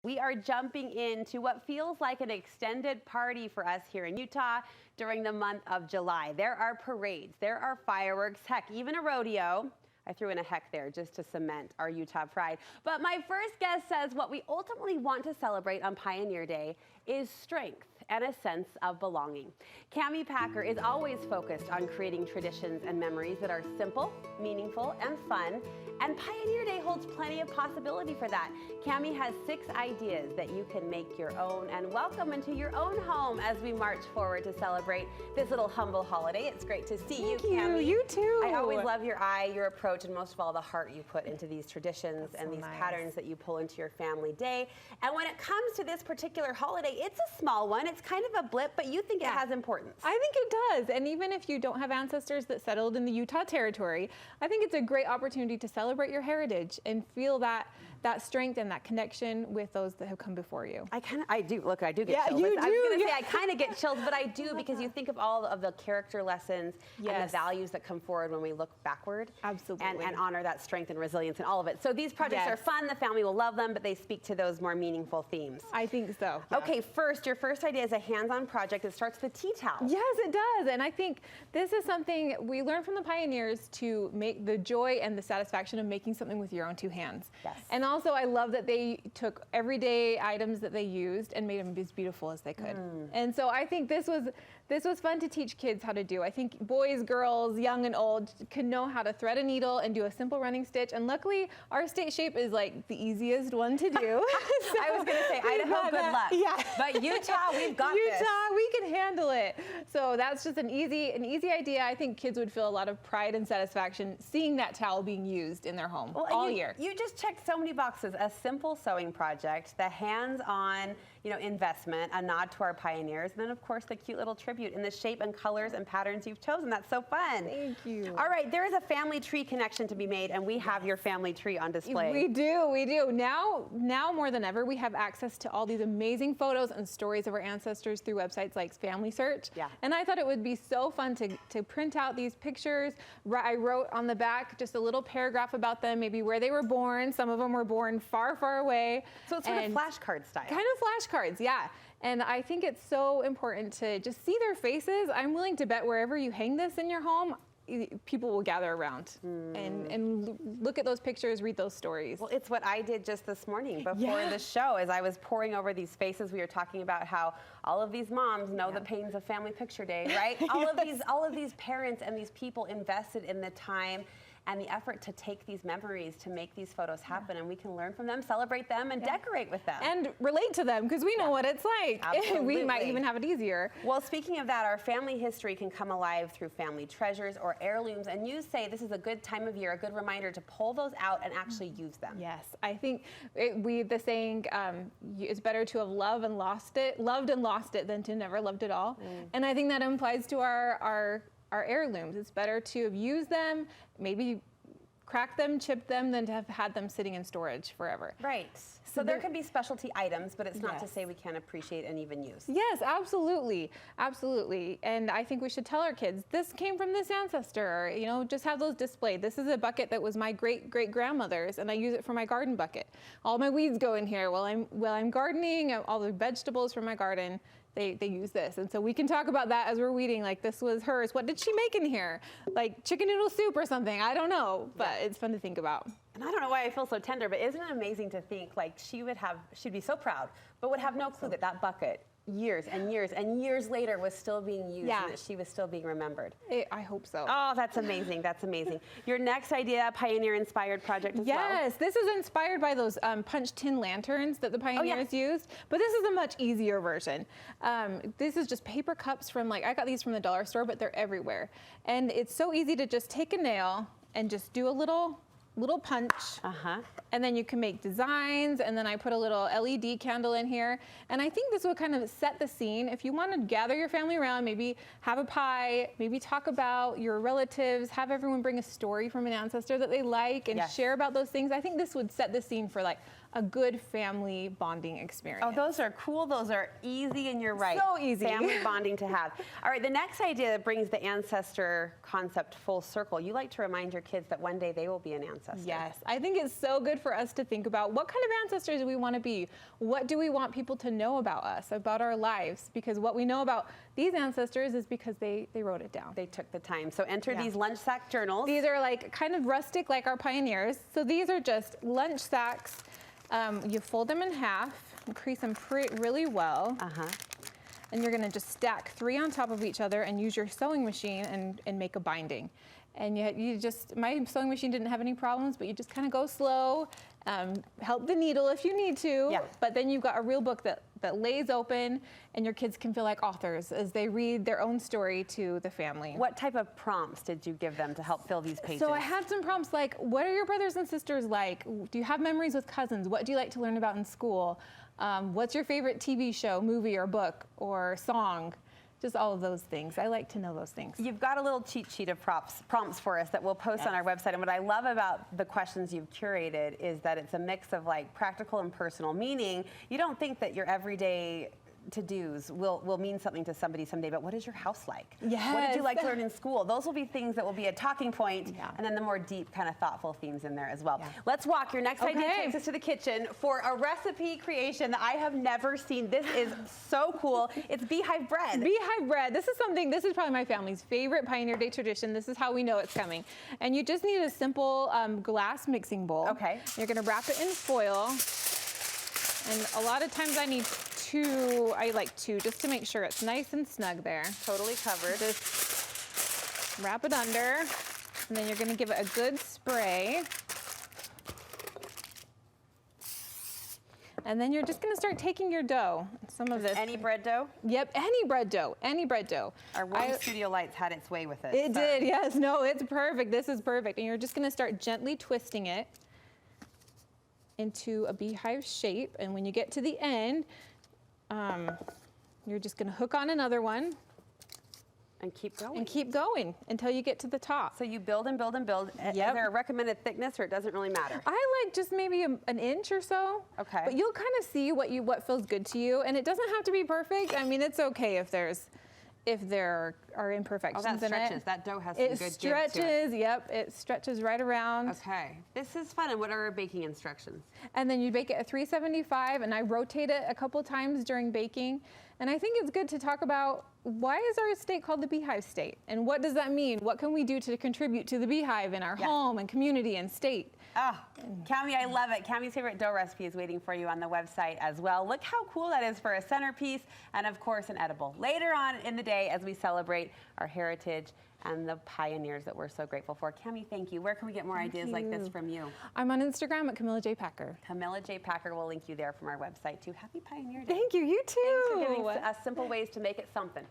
We are jumping into what feels like an extended party for us here in Utah during the month of July. There are parades, there are fireworks, heck, even a rodeo. I threw in a heck there just to cement our Utah pride. But my first guest says what we ultimately want to celebrate on Pioneer Day is strength and a sense of belonging. Cami Packer is always focused on creating traditions and memories that are simple, meaningful, and fun. And Pioneer Day holds plenty of possibility for that. Cami has 6 ideas that you can make your own and welcome into your own home as we march forward to celebrate this little humble holiday. It's great to see you, Cami. You too. I always love your eye, your approach, and most of all, the heart you put into these traditions and these patterns that you pull into your family day. And when it comes to this particular holiday, it's a small one. It's kind of a blip, but you think it has importance. I think it does. And even if you don't have ancestors that settled in the Utah territory, I think it's a great opportunity to celebrate your heritage and feel that strength and that connection with those that have come before you. I do get chills. You do. I was going to say I kind of get chills, but I do because you think of all of the character lessons and the values that come forward when we look backward. Absolutely. And honor that strength and resilience and all of it. So these projects are fun, the family will love them, but they speak to those more meaningful themes. I think so. Okay, your first idea is a hands-on project that starts with tea towels. Yes, it does. And I think this is something we learned from the pioneers to make the joy and the satisfaction of making something with your own 2 hands. Yes. And also I love that they took everyday items that they used and made them as beautiful as they could. And so I think this was fun to teach kids how to do. I think boys, girls, young and old can know how to thread a needle and do a simple running stitch. And luckily, our state shape is like the easiest one to do. So I was going to say, Idaho, good luck. Yeah. But Utah, we've got this. Utah, we can handle it. So that's just an easy idea. I think kids would feel a lot of pride and satisfaction seeing that towel being used in their home all year. You just checked so many boxes. A simple sewing project, the hands-on, investment, a nod to our pioneers, and then of course the cute little tribute in the shape and colors and patterns you've chosen. That's so fun. Thank you. All right, there is a family tree connection to be made, and we have your family tree on display. We do. Now more than ever, we have access to all these amazing photos and stories of our ancestors through websites like Family Search. Yeah. And I thought it would be so fun to print out these pictures. I wrote on the back just a little paragraph about them, maybe where they were born. Some of them were born far, far away. So it's sort of flashcard style. Kind of flashcards, yeah. And I think it's so important to just see their faces. I'm willing to bet wherever you hang this in your home, people will gather around and look at those pictures, read those stories. Well, it's what I did just this morning before the show as I was poring over these faces. We were talking about how all of these moms know the pains of Family Picture Day, right? All of these parents and these people invested in the time and the effort to take these memories, to make these photos happen, and we can learn from them, celebrate them, and decorate with them. And relate to them, because we know what it's like. Absolutely. We might even have it easier. Well, speaking of that, our family history can come alive through family treasures or heirlooms, and you say this is a good time of year, a good reminder to pull those out and actually use them. Yes, I think the saying, it's better to have loved and lost it than to never loved it all. And I think that applies to our heirlooms. It's better to have used them, maybe cracked them, chipped them, than to have had them sitting in storage forever. Right. So there can be specialty items, but it's not to say we can't appreciate and even use. Yes, absolutely. Absolutely. And I think we should tell our kids, this came from this ancestor, just have those displayed. This is a bucket that was my great-great-grandmother's, and I use it for my garden bucket. All my weeds go in here while I'm gardening, all the vegetables from my garden. They use this. And so we can talk about that as we're weeding, like this was hers. What did she make in here? Like chicken noodle soup or something? I don't know, but it's fun to think about. And I don't know why I feel so tender, but isn't it amazing to think like she'd be so proud, but would have no clue that that bucket years and years and years later was still being used and that she was still being remembered. I hope so. Oh, that's amazing. That's amazing. Your next idea, Pioneer-inspired project as well. Yes, this is inspired by those punched tin lanterns that the pioneers used, but this is a much easier version. This is just paper cups from I got these from the dollar store, but they're everywhere. And it's so easy to just take a nail and just do a little punch, and then you can make designs, and then I put a little LED candle in here, and I think this will kind of set the scene. If you want to gather your family around, maybe have a pie, maybe talk about your relatives, have everyone bring a story from an ancestor that they like, and share about those things. I think this would set the scene for a good family bonding experience. Oh, those are cool. Those are easy, and you're right. So easy. Family bonding to have. All right, the next idea that brings the ancestor concept full circle. You like to remind your kids that one day they will be an ancestor. Yes, I think it's so good for us to think about what kind of ancestors do we want to be? What do we want people to know about us, about our lives? Because what we know about these ancestors is because they wrote it down. They took the time. So enter these lunch sack journals. These are like kind of rustic like our pioneers. So these are just lunch sacks. You fold them in half, crease them really well. And you're gonna just stack 3 on top of each other and use your sewing machine and make a binding. And you just, my sewing machine didn't have any problems, but you just kind of go slow, help the needle if you need to, but then you've got a real book that lays open, and your kids can feel like authors as they read their own story to the family. What type of prompts did you give them to help fill these pages? So I had some prompts like, what are your brothers and sisters like? Do you have memories with cousins? What do you like to learn about in school? What's your favorite TV show, movie, or book, or song? Just all of those things. I like to know those things. You've got a little cheat sheet of prompts for us that we'll post on our website. And what I love about the questions you've curated is that it's a mix of like practical and personal, meaning you don't think that your everyday to-dos will mean something to somebody someday, but what is your house like? Yes. What did you like to learn in school? Those will be things that will be a talking point, and then the more deep kind of thoughtful themes in there as well. Let's walk. Your next idea takes us to the kitchen for a recipe creation that I have never seen. This is so cool. It's beehive bread. Beehive bread. This is probably my family's favorite Pioneer Day tradition. This is how we know it's coming. And you just need a simple glass mixing bowl. You're gonna wrap it in foil. And a lot of times I need 2, I like 2, just to make sure it's nice and snug there. Totally covered. Just wrap it under, and then you're gonna give it a good spray. And then you're just gonna start taking your dough. Some of this. Any bread dough? Yep, any bread dough, any bread dough. Our warm studio lights had its way with it. It did, yes, no, it's perfect. This is perfect. And you're just gonna start gently twisting it into a beehive shape. And when you get to the end, you're just gonna hook on another one. And keep going. And keep going until you get to the top. So you build and build and build. Is there a recommended thickness, or it doesn't really matter? I like just maybe an inch or so. Okay. But you'll kind of see what feels good to you. And it doesn't have to be perfect. I mean, it's okay if there are imperfections in it. That stretches. That dough has some good give to it. It stretches, yep. It stretches right around. Okay. This is fun. And what are our baking instructions? And then you bake it at 375, and I rotate it a couple times during baking. And I think it's good to talk about, why is our state called the Beehive State? And what does that mean? What can we do to contribute to the beehive in our home and community and state? Cami, I love it. Cami's favorite dough recipe is waiting for you on the website as well. Look how cool that is for a centerpiece, and of course an edible. Later on in the day, as we celebrate our heritage and the pioneers that we're so grateful for. Cami, thank you. Where can we get more ideas like this from you? I'm on Instagram at Camilla J. Packer. Camilla J. Packer will link you there from our website too. Happy Pioneer Day. Thank you. You too. Thanks for giving us simple ways to make it something.